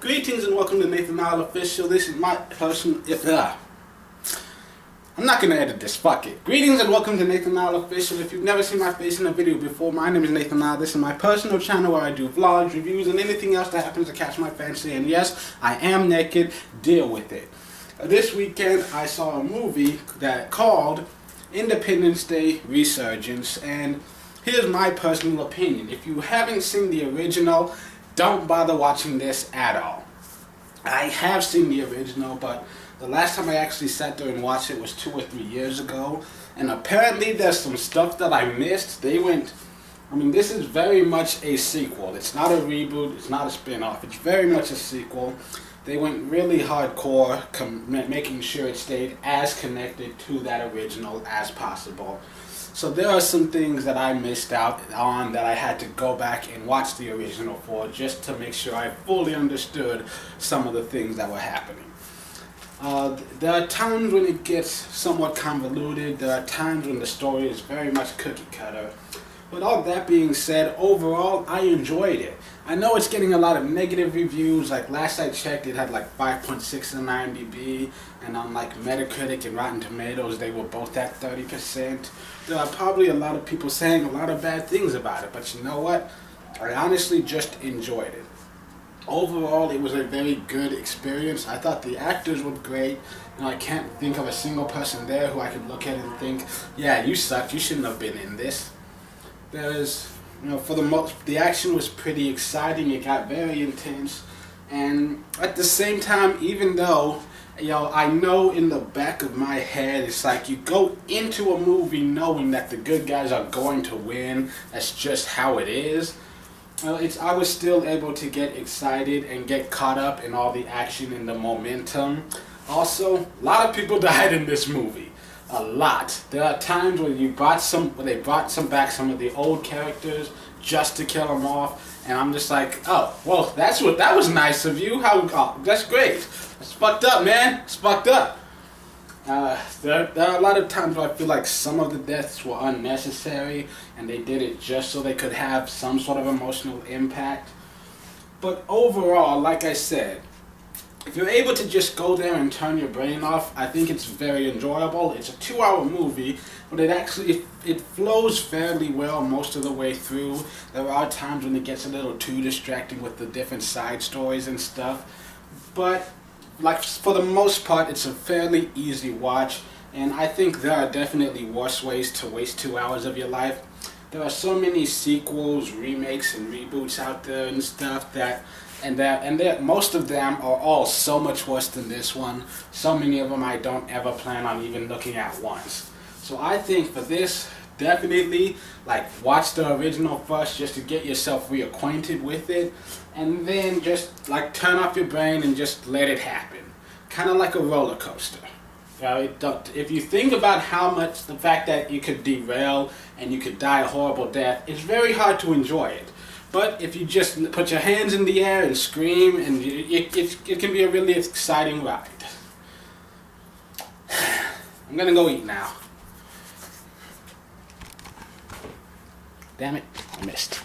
Greetings and welcome to Nathan Isle Official. This is my person. I'm not gonna edit this. Fuck it. Greetings and welcome to Nathan Isle Official. If you've never seen my face in a video before, my name is Nathan Isle. This is my personal channel where I do vlogs, reviews, and anything else that happens to catch my fancy. And yes, I am naked. Deal with it. This weekend, I saw a movie that called Independence Day Resurgence, and here's my personal opinion. If you haven't seen the original, don't bother watching this at all. I have seen the original, but the last time I actually sat there and watched it was 2 or 3 years ago, and apparently there's some stuff that I missed. This is very much a sequel. It's not a reboot, it's not a spin-off, it's very much a sequel. They went really hardcore, making sure it stayed as connected to that original as possible. So there are some things that I missed out on that I had to go back and watch the original for, just to make sure I fully understood some of the things that were happening. There are times when it gets somewhat convoluted. There are times when the story is very much cookie cutter. But all that being said, overall, I enjoyed it. I know it's getting a lot of negative reviews. Like last I checked, it had like 5.6 on IMDb, and on like Metacritic and Rotten Tomatoes, they were both at 30%. There are probably a lot of people saying a lot of bad things about it, but you know what? I honestly just enjoyed it. Overall, it was a very good experience. I thought the actors were great. I can't think of a single person there who I could look at and think, yeah, you sucked, you shouldn't have been in this. For the most, the action was pretty exciting. It got very intense, and at the same time, even though, I know in the back of my head, it's like you go into a movie knowing that the good guys are going to win. That's just how it is. I was still able to get excited and get caught up in all the action and the momentum. Also, a lot of people died in this movie. A lot. There are times where they brought back some of the old characters just to kill them off, and I'm just like, oh, well, that was nice of you. That's great. It's fucked up, man. It's fucked up. There are a lot of times where I feel like some of the deaths were unnecessary, and they did it just so they could have some sort of emotional impact. But overall, like I said, if you're able to just go there and turn your brain off, I think it's very enjoyable. It's a 2-hour movie, but it flows fairly well most of the way through. There are times when it gets a little too distracting with the different side stories and stuff, but for the most part, it's a fairly easy watch, and I think there are definitely worse ways to waste 2 hours of your life. There are so many sequels, remakes, and reboots out there and stuff and most of them are all so much worse than this one. So many of them I don't ever plan on even looking at once. So I think for this, definitely watch the original first just to get yourself reacquainted with it, and then just turn off your brain and just let it happen. Kind of like a roller coaster. If you think about how much the fact that you could derail and you could die a horrible death, it's very hard to enjoy it. But if you just put your hands in the air and scream, and it can be a really exciting ride. I'm gonna go eat now. Damn it, I missed.